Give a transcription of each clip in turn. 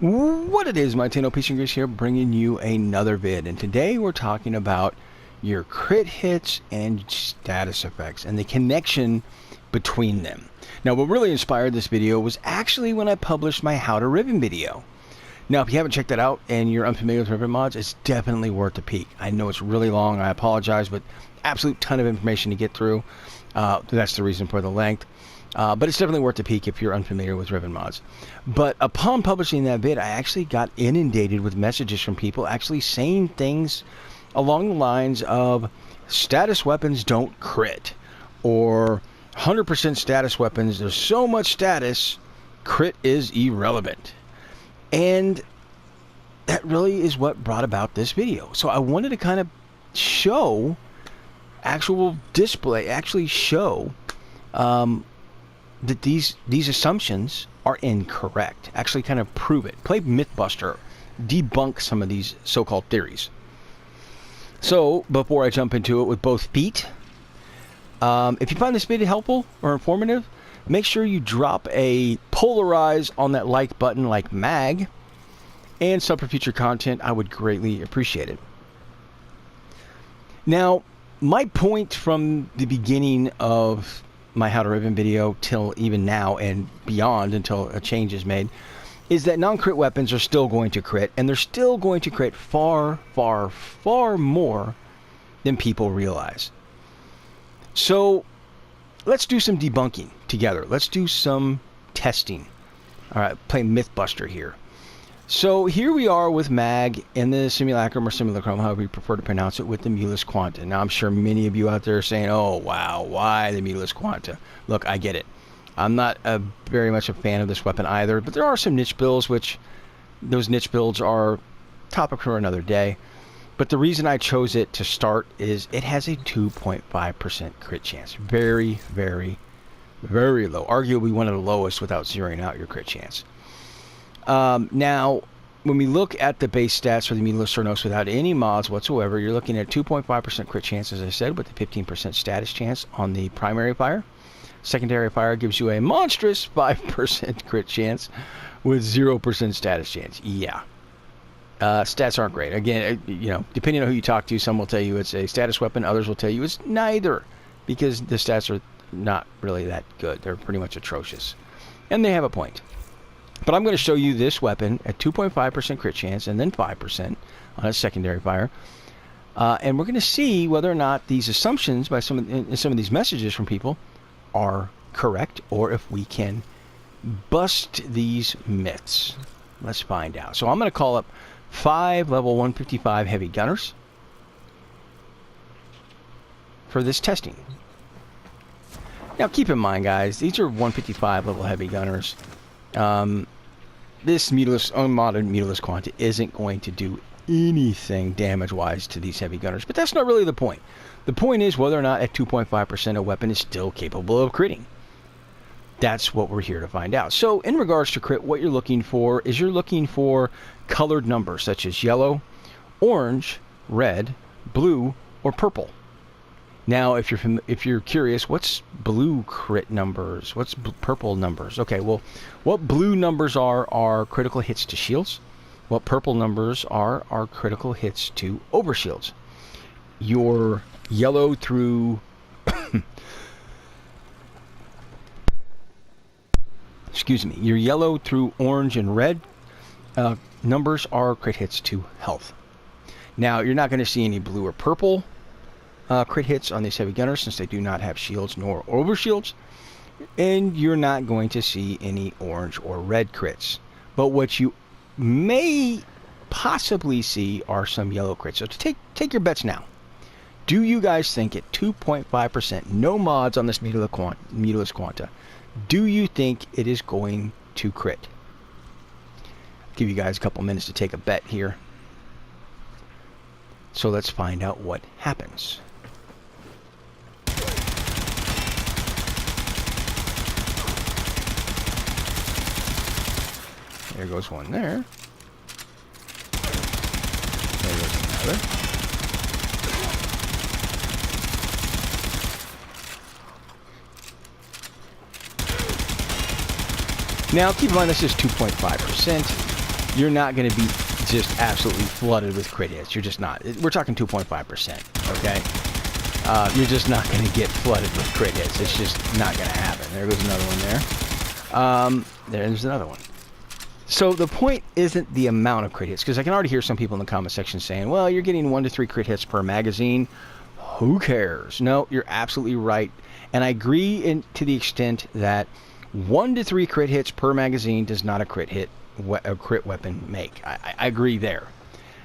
What it is, my Tano Peace and Grace here, bringing you another vid, and today we're talking about your crit hits and status effects and the connection between them. Now, what really inspired this video was actually when I published my How to Ribbon video. Now, if you haven't checked that out and you're unfamiliar with ribbon mods, it's definitely worth a peek. I know it's really long, I apologize, but absolute ton of information to get through. That's the reason for the length. But it's definitely worth a peek if you're unfamiliar with ribbon mods. But upon publishing that vid, I actually got inundated with messages from people actually saying things along the lines of status weapons don't crit, or 100% status weapons, there's so much status, crit is irrelevant. And that really is what brought about this video. So I wanted to kind of show actually show that these assumptions are incorrect. Actually kind of prove it. Play Mythbuster. Debunk some of these so-called theories. So, before I jump into it with both feet, if you find this video helpful or informative, make sure you drop a polarize on that like button like mag, and sub for future content. I would greatly appreciate it. Now, my point from the beginning of my How to Ribbon video till even now and beyond until a change is made is that non-crit weapons are still going to crit, and they're still going to crit far, far, far more than people realize. So let's do some debunking together. Let's do some testing. All right, play Mythbuster here. So here we are with Mag in the simulacrum or simulacrum, however you prefer to pronounce it, with the Mulus Quanta. Now I'm sure many of you out there are saying, oh wow, why the Mulus Quanta? Look, I get it. I'm not very much a fan of this weapon either, but there are some niche builds, which those niche builds are topic for another day. But the reason I chose it to start is it has a 2.5% crit chance. Very, very, very low. Arguably one of the lowest without zeroing out your crit chance. Now, when we look at the base stats for the Mulus Cernos without any mods whatsoever, you're looking at 2.5% crit chance, as I said, with a 15% status chance on the primary fire. Secondary fire gives you a monstrous 5% crit chance with 0% status chance. Yeah. Stats aren't great. Again, you know, depending on who you talk to, some will tell you it's a status weapon, others will tell you it's neither, because the stats are not really that good. They're pretty much atrocious. And they have a point. But I'm going to show you this weapon at 2.5% crit chance and then 5% on a secondary fire. And we're going to see whether or not these assumptions by some of these messages from people are correct, or if we can bust these myths. Let's find out. So I'm going to call up 5 level 155 heavy gunners for this testing. Now keep in mind, guys, these are 155 level heavy gunners. This unmodded Mulus Quanta isn't going to do anything damage-wise to these heavy gunners, but that's not really the point. The point is whether or not at 2.5% a weapon is still capable of critting. That's what we're here to find out. So in regards to crit, what you're looking for is colored numbers such as yellow, orange, red, blue, or purple. Now, if you're curious, what's blue crit numbers? What's purple numbers? Okay, well, what blue numbers are critical hits to shields. What purple numbers are critical hits to overshields. Your yellow through excuse me, your yellow through orange and red numbers are crit hits to health. Now, you're not going to see any blue or purple crit hits on these heavy gunners, since they do not have shields nor overshields, and you're not going to see any orange or red crits. But what you may possibly see are some yellow crits. So take your bets now. Do you guys think at 2.5%, no mods on this Mulus Quanta, do you think it is going to crit? I'll give you guys a couple minutes to take a bet here. So let's find out what happens. There goes one there. There goes another. Now, keep in mind this is 2.5%. you're not going to be just absolutely flooded with crit hits. You're just not. We're talking 2.5%, okay? You're just not going to get flooded with crit hits. It's just not going to happen. There goes another one there. There's another one. So the point isn't the amount of crit hits, because I can already hear some people in the comment section saying, well, you're getting 1 to 3 crit hits per magazine. Who cares? No, you're absolutely right. And I agree to the extent that 1 to 3 crit hits per magazine does not a crit weapon make. I agree there.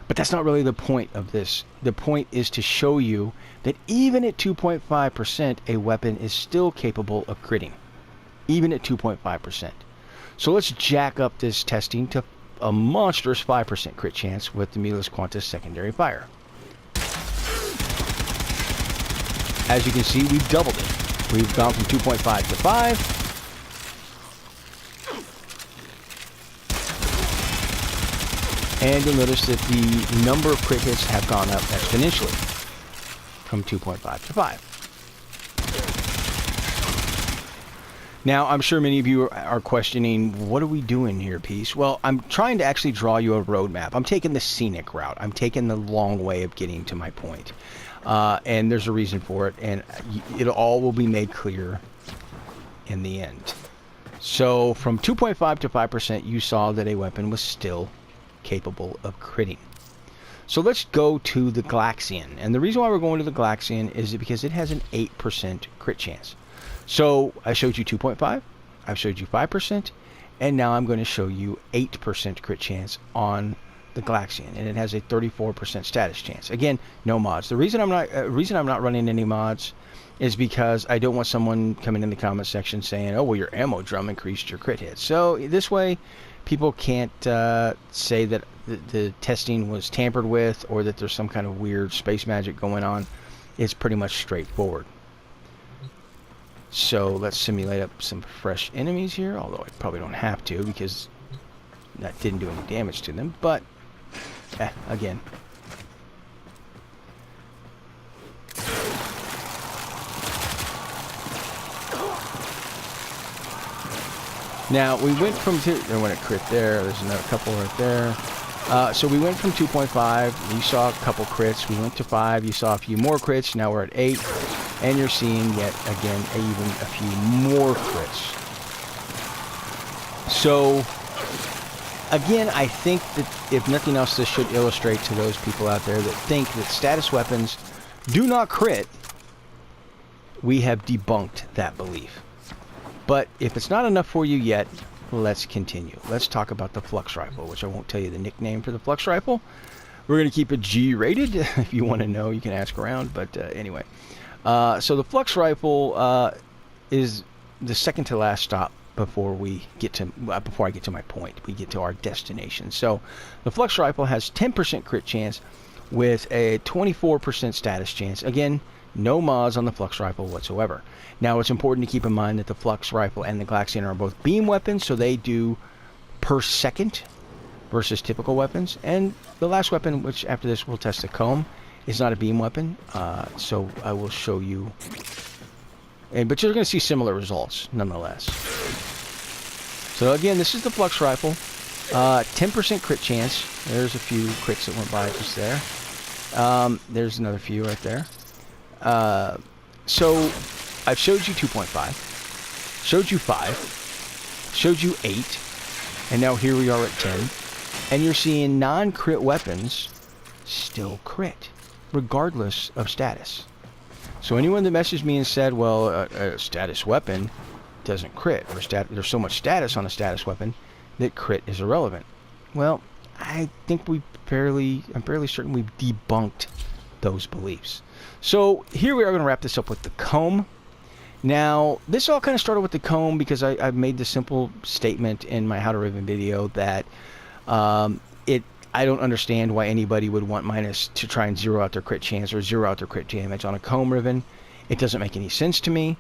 But that's not really the point of this. The point is to show you that even at 2.5%, a weapon is still capable of critting. Even at 2.5%. So let's jack up this testing to a monstrous 5% crit chance with the Mulus Quantus secondary fire. As you can see, we've doubled it. We've gone from 2.5 to 5. And you'll notice that the number of crit hits have gone up exponentially from 2.5 to 5. Now, I'm sure many of you are questioning, what are we doing here, Peace? Well, I'm trying to actually draw you a roadmap. I'm taking the scenic route. I'm taking the long way of getting to my point. And there's a reason for it, and it all will be made clear in the end. So, from 2.5 to 5%, you saw that a weapon was still capable of critting. So let's go to the Glaxian. And the reason why we're going to the Glaxian is because it has an 8% crit chance. So I showed you 2.5, I've showed you 5%, and now I'm going to show you 8% crit chance on the Glaxian, and it has a 34% status chance. Again, no mods. The reason I'm not running any mods is because I don't want someone coming in the comment section saying, oh, well, your ammo drum increased your crit hit. So this way, people can't say that the testing was tampered with or that there's some kind of weird space magic going on. It's pretty much straightforward. So let's simulate up some fresh enemies here, although I probably don't have to because that didn't do any damage to them. But, again. Now, we went from there went a crit there. There's another couple right there. So we went from 2.5. You saw a couple crits. We went to 5. You saw a few more crits. Now we're at 8. And you're seeing yet again even a few more crits. So, again, I think that if nothing else, this should illustrate to those people out there that think that status weapons do not crit, we have debunked that belief. But if it's not enough for you yet, let's continue. Let's talk about the Flux Rifle, which I won't tell you the nickname for the Flux Rifle. We're going to keep it G-rated. If you want to know, you can ask around. But anyway. So the Flux Rifle is the second to last stop before I get to my point. We get to our destination. So the Flux Rifle has 10% crit chance with a 24% status chance. Again, no mods on the Flux Rifle whatsoever. Now, it's important to keep in mind that the Flux Rifle and the Glaxian are both beam weapons, so they do per second versus typical weapons. And the last weapon, which after this we'll test the Comb, is not a beam weapon, so I will show you. But you're going to see similar results, nonetheless. So again, this is the Flux Rifle. 10% crit chance. There's a few crits that went by just there. There's another few right there. So I've showed you 2.5, showed you 5, showed you 8, and now here we are at 10. And you're seeing non-crit weapons still crit, regardless of status. So anyone that messaged me and said, well, a status weapon doesn't crit, or there's so much status on a status weapon that crit is irrelevant. Well, I think I'm fairly certain we've debunked those beliefs. So here we are going to wrap this up with the Comb. Now, this all kind of started with the Comb because I made the simple statement in my How to Riven video that I don't understand why anybody would want minus to try and zero out their crit chance or zero out their crit damage on a Comb Riven. It doesn't make any sense to me.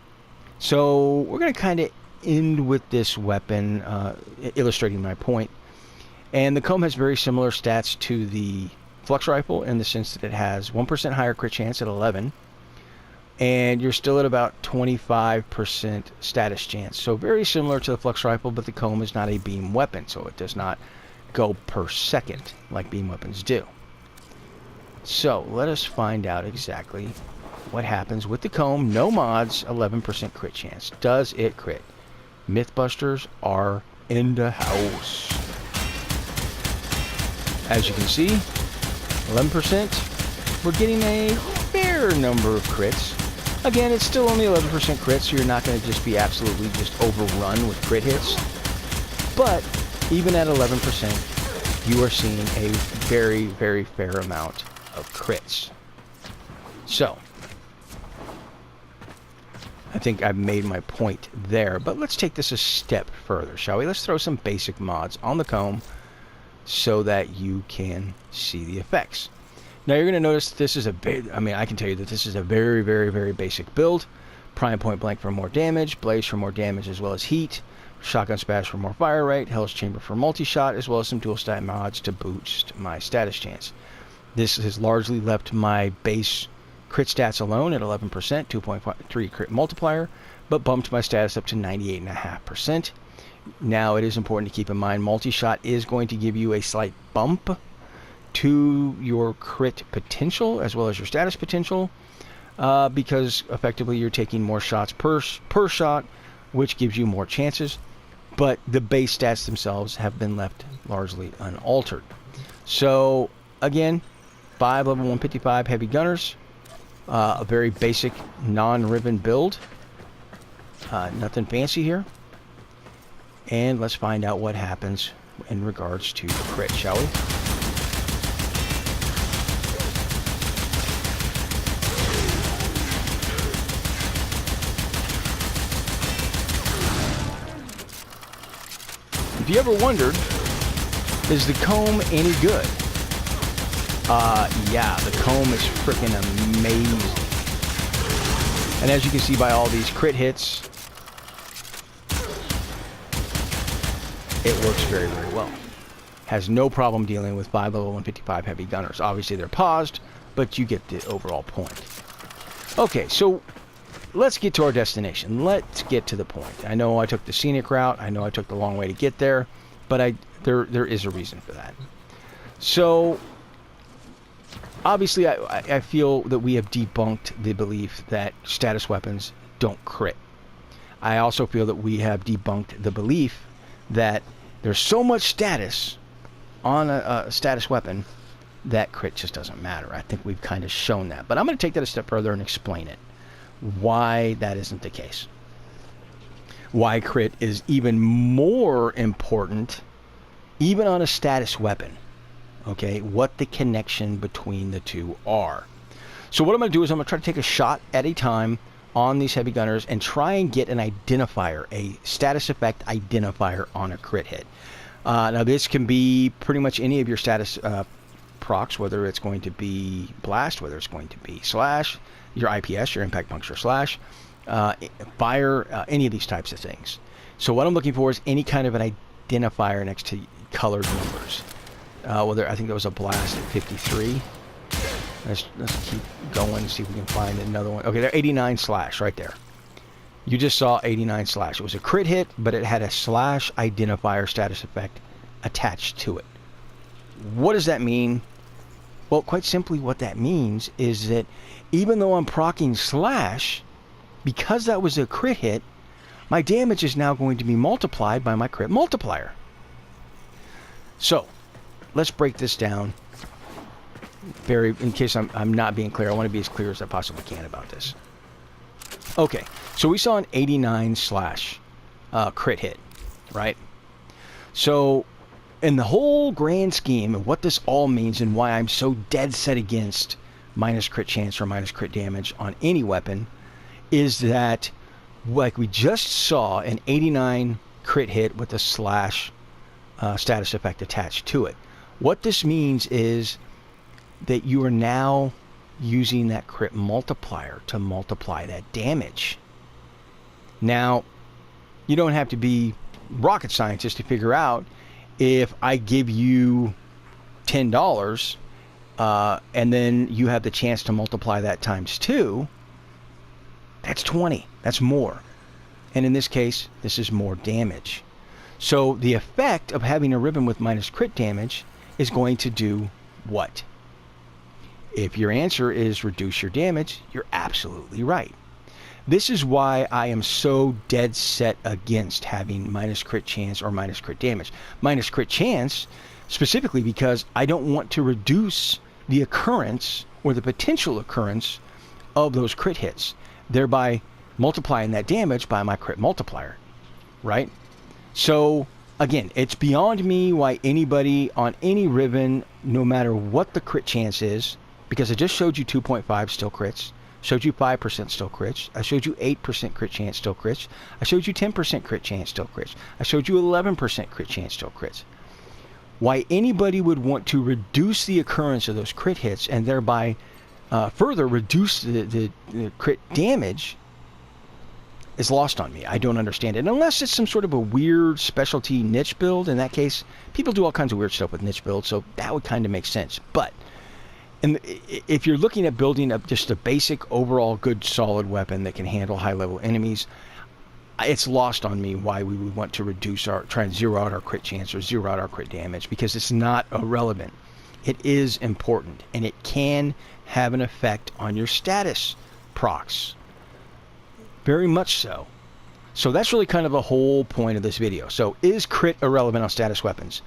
So we're going to kind of end with this weapon, illustrating my point. And the Comb has very similar stats to the Flux Rifle in the sense that it has 1% higher crit chance at 11. And you're still at about 25% status chance. So very similar to the Flux Rifle, but the Comb is not a beam weapon, so it does not go per second like beam weapons do. So let us find out exactly what happens with the comb. No mods, 11% crit chance. Does it crit? Mythbusters are in the house. As you can see, 11%. We're getting a fair number of crits. Again, it's still only 11% crits, so you're not going to just be absolutely just overrun with crit hits. But even at 11%, you are seeing a very, very fair amount of crits. So, I think I've made my point there, but let's take this a step further, shall we? Let's throw some basic mods on the comb so that you can see the effects. Now you're going to notice this is I can tell you that this is a very, very, very basic build. Prime point blank for more damage, blaze for more damage as well as heat, shotgun splash for more fire rate, hell's chamber for multi-shot, as well as some dual stat mods to boost my status chance. This has largely left my base crit stats alone at 11%, 2.3 crit multiplier, but bumped my status up to 98.5%. Now it is important to keep in mind multi-shot is going to give you a slight bump to your crit potential as well as your status potential, because effectively you're taking more shots per shot, which gives you more chances, but the base stats themselves have been left largely unaltered. So again, 5 level 155 heavy gunners, a very basic non-ribbon build, nothing fancy here, and let's find out what happens in regards to the crit, shall we? If you ever wondered, is the comb any good? Yeah, the comb is freaking amazing. And as you can see by all these crit hits, it works very, very well. Has no problem dealing with 5 level 155 heavy gunners. Obviously they're paused, but you get the overall point. Okay, so let's get to our destination. Let's get to the point. I know I took the scenic route. I know I took the long way to get there, but there is a reason for that. So obviously I feel that we have debunked the belief that status weapons don't crit. I also feel that we have debunked the belief that there's so much status on a status weapon that crit just doesn't matter. I think we've kind of shown that, but I'm going to take that a step further and explain it. Why that isn't the case. Why crit is even more important, even on a status weapon. Okay, what the connection between the two are. So what I'm going to do is I'm going to try to take a shot at a time on these heavy gunners and try and get an identifier, a status effect identifier on a crit hit. Now this can be pretty much any of your status procs, whether it's going to be blast, whether it's going to be slash, your IPS, your impact puncture slash, fire, any of these types of things. So what I'm looking for is any kind of an identifier next to colored numbers. Whether I think there was a blast at 53. Let's keep going, see if we can find another one. Okay, there, 89 slash right there. You just saw 89 slash. It was a crit hit, but it had a slash identifier status effect attached to it. What does that mean? Well, quite simply what that means is that even though I'm proccing slash, because that was a crit hit, my damage is now going to be multiplied by my crit multiplier. So, let's break this down. In case I'm not being clear, I want to be as clear as I possibly can about this. Okay, so we saw an 89 slash crit hit, right? So, in the whole grand scheme of what this all means and why I'm so dead set against minus crit chance or minus crit damage on any weapon, is that, like we just saw, an 89 crit hit with a slash status effect attached to it. What this means is that you are now using that crit multiplier to multiply that damage. Now, you don't have to be rocket scientist to figure out if I give you $10 and then you have the chance to multiply that times 2, that's 20. That's more. And in this case, this is more damage. So the effect of having a ribbon with minus crit damage is going to do what? If your answer is reduce your damage, you're absolutely right. This is why I am so dead set against having minus crit chance or minus crit damage. Minus crit chance specifically because I don't want to reduce the occurrence or the potential occurrence of those crit hits, thereby multiplying that damage by my crit multiplier, right? So again, it's beyond me why anybody on any ribbon, no matter what the crit chance is, because I just showed you 2.5 still crits, showed you 5% still crits, I showed you 8% crit chance still crits, I showed you 10% crit chance still crits, I showed you 11% crit chance still crits. Why anybody would want to reduce the occurrence of those crit hits and thereby further reduce the crit damage is lost on me. I don't understand it. Unless it's some sort of a weird specialty niche build. In that case, people do all kinds of weird stuff with niche builds, so that would kind of make sense. But if you're looking at building up just a basic overall good solid weapon that can handle high level enemies, it's lost on me why we would want to try and zero out our crit chance or zero out our crit damage, because it's not irrelevant. It is important, and it can have an effect on your status procs. Very much so. So that's really kind of the whole point of this video. So is crit irrelevant on status weapons?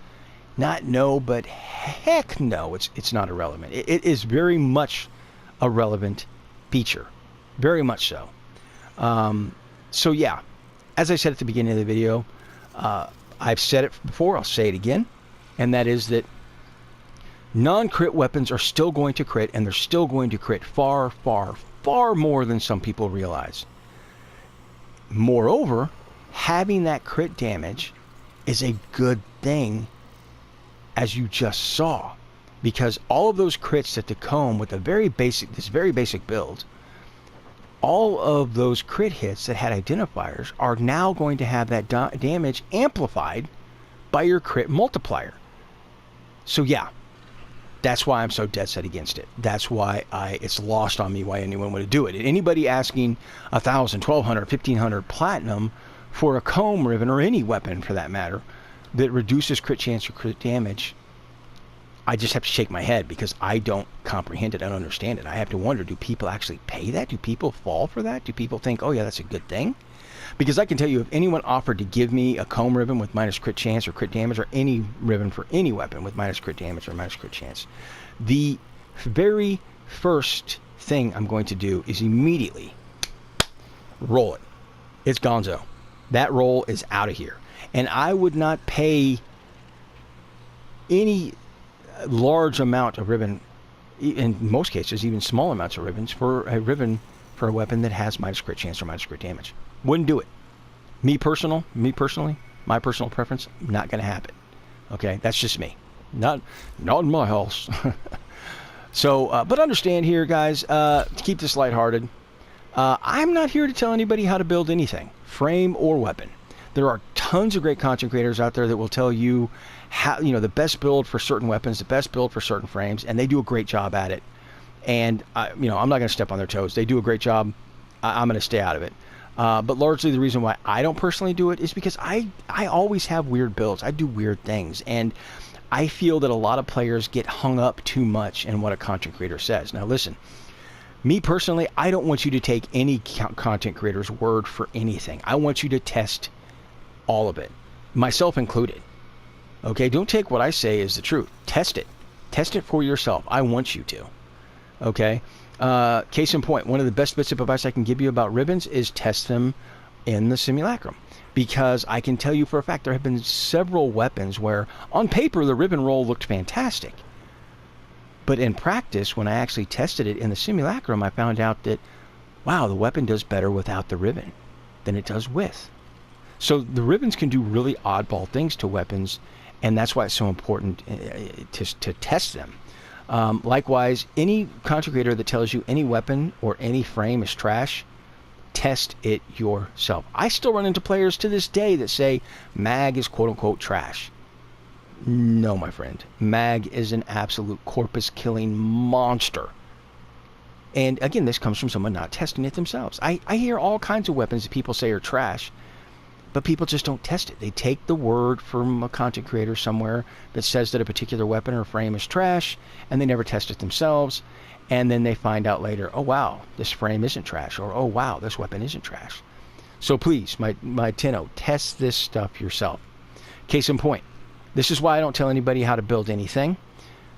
Not no, but heck no, it's not irrelevant. It is very much a relevant feature. Very much so. So yeah, as I said at the beginning of the video, I've said it before, I'll say it again, and that is that non-crit weapons are still going to crit, and they're still going to crit far, far, far more than some people realize. Moreover, having that crit damage is a good thing, as you just saw, because all of those crits that Tacome with this very basic build, all of those crit hits that had identifiers are now going to have that damage amplified by your crit multiplier. So yeah, that's why I'm so dead set against it. That's why it's lost on me why anyone would do it. Anybody asking 1,000, 1,200, 1,500 platinum for a comb ribbon, or any weapon for that matter, that reduces crit chance or crit damage, I just have to shake my head, because I don't comprehend it. I don't understand it. I have to wonder, do people actually pay that? Do people fall for that? Do people think, oh yeah, that's a good thing? Because I can tell you, if anyone offered to give me a comb ribbon with minus crit chance or crit damage, or any ribbon for any weapon with minus crit damage or minus crit chance, the very first thing I'm going to do is immediately roll it. It's gonzo. That roll is out of here. And I would not pay any large amount of ribbon, in most cases even small amounts of ribbons, for a ribbon for a weapon that has minus crit chance or minus crit damage. Wouldn't do it. Me personally, my personal preference, not going to happen. Okay, that's just me. Not in my house. So, but understand here, guys, to keep this lighthearted, I'm not here to tell anybody how to build anything, frame or weapon. There are tons of great content creators out there that will tell you how, the best build for certain weapons, the best build for certain frames, and they do a great job at it. And I'm not going to step on their toes. They do a great job. I'm going to stay out of it. But largely the reason why I don't personally do it is because I always have weird builds. I do weird things, and I feel that a lot of players get hung up too much in what a content creator says. Now listen, me personally, I don't want you to take any content creator's word for anything. I want you to test all of it, myself included. Okay, don't take what I say as the truth. Test it. Test it for yourself. I want you to. Okay? Case in point, one of the best bits of advice I can give you about ribbons is test them in the simulacrum. Because I can tell you for a fact there have been several weapons where on paper the ribbon roll looked fantastic. But in practice, when I actually tested it in the simulacrum, I found out that, wow, the weapon does better without the ribbon than it does with. So the ribbons can do really oddball things to weapons, and that's why it's so important to test them. Likewise, any content creator that tells you any weapon or any frame is trash, test it yourself. I still run into players to this day that say mag is quote-unquote trash. No, my friend. Mag is an absolute corpus-killing monster. And again, this comes from someone not testing it themselves. I hear all kinds of weapons that people say are trash, but people just don't test it. They take the word from a content creator somewhere that says that a particular weapon or frame is trash, and they never test it themselves. And then they find out later, oh wow, this frame isn't trash, or oh wow, this weapon isn't trash. So please, my Tinno, test this stuff yourself. Case in point, this is why I don't tell anybody how to build anything,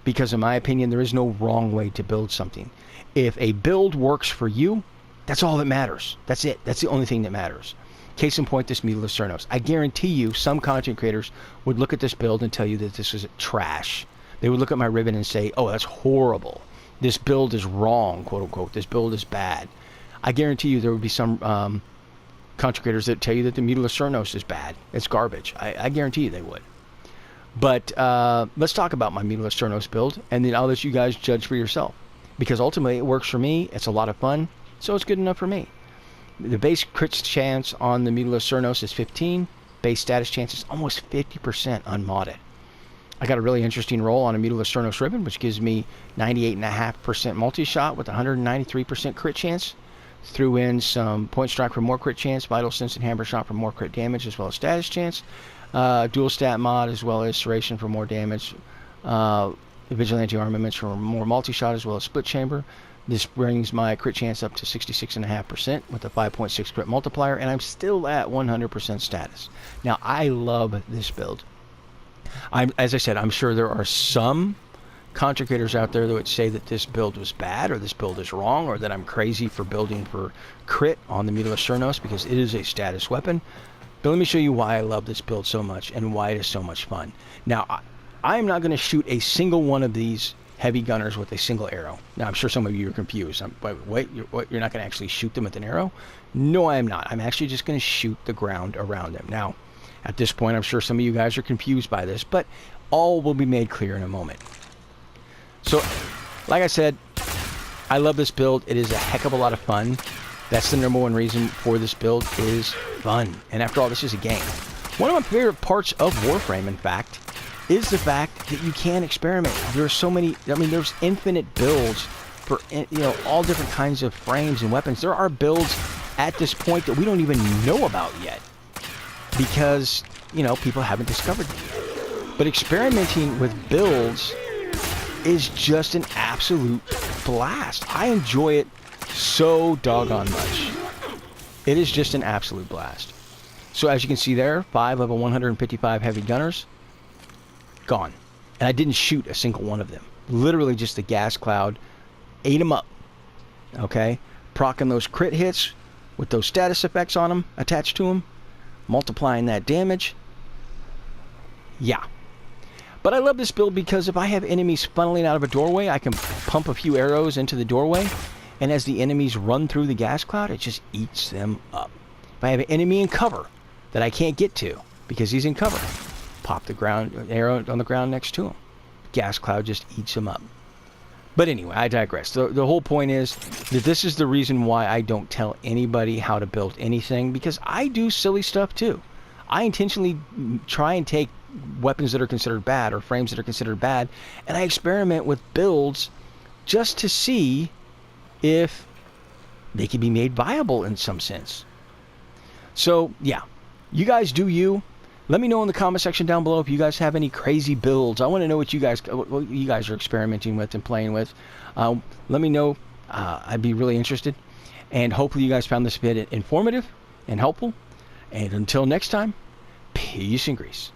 because in my opinion, there is no wrong way to build something. If a build works for you, that's all that matters. That's it. That's the only thing that matters. Case in point, this Meatless Cernos. I guarantee you some content creators would look at this build and tell you that this is trash. They would look at my ribbon and say, oh, that's horrible. This build is wrong, quote unquote. This build is bad. I guarantee you there would be some content creators that tell you that the Meatless Cernos is bad. It's garbage. I guarantee you they would. But let's talk about my Meatless Cernos build, and then I'll let you guys judge for yourself. Because ultimately it works for me. It's a lot of fun, so it's good enough for me. The base crit chance on the Meatless Cernos is 15. Base status chance is almost 50% unmodded. I got a really interesting roll on a Meatless Cernos ribbon, which gives me 98.5% multi-shot with 193% crit chance. Threw in some Point Strike for more crit chance, Vital Sense and Hammer Shot for more crit damage, as well as status chance. Dual Stat Mod, as well as Serration for more damage. Vigilante Armaments for more multi-shot, as well as Split Chamber. This brings my crit chance up to 66.5% with a 5.6 crit multiplier, and I'm still at 100% status. Now, I love this build. As I said, I'm sure there are some content creators out there that would say that this build was bad, or this build is wrong, or that I'm crazy for building for crit on the Meatless Cernos because it is a status weapon. But let me show you why I love this build so much and why it is so much fun. Now, I am not going to shoot a single one of these heavy gunners with a single arrow. Now, I'm sure some of you are confused. Wait, you're not going to actually shoot them with an arrow? No, I am not. I'm actually just going to shoot the ground around them. Now, at this point, I'm sure some of you guys are confused by this, but all will be made clear in a moment. So, like I said, I love this build. It is a heck of a lot of fun. That's the number one reason for this build is fun. And after all, this is a game. One of my favorite parts of Warframe, in fact, is the fact that you can experiment. There are so many, there's infinite builds for, all different kinds of frames and weapons. There are builds at this point that we don't even know about yet because, people haven't discovered them yet. But experimenting with builds is just an absolute blast. I enjoy it so doggone much. It is just an absolute blast. So as you can see there, 5 level 155 heavy gunners, gone. And I didn't shoot a single one of them. Literally just the gas cloud ate them up. Okay? Proccing those crit hits with those status effects on them, attached to them, multiplying that damage. Yeah. But I love this build because if I have enemies funneling out of a doorway, I can pump a few arrows into the doorway, and as the enemies run through the gas cloud, it just eats them up. If I have an enemy in cover that I can't get to because he's in cover, pop the arrow on the ground next to him. Gas cloud just eats him up. But anyway, I digress. The whole point is that this is the reason why I don't tell anybody how to build anything, because I do silly stuff too. I intentionally try and take weapons that are considered bad or frames that are considered bad, and I experiment with builds just to see if they can be made viable in some sense. So, yeah, you guys do you. Let me know in the comment section down below if you guys have any crazy builds. I want to know what you guys are experimenting with and playing with. Let me know. I'd be really interested. And hopefully you guys found this video informative and helpful. And until next time, peace and grease.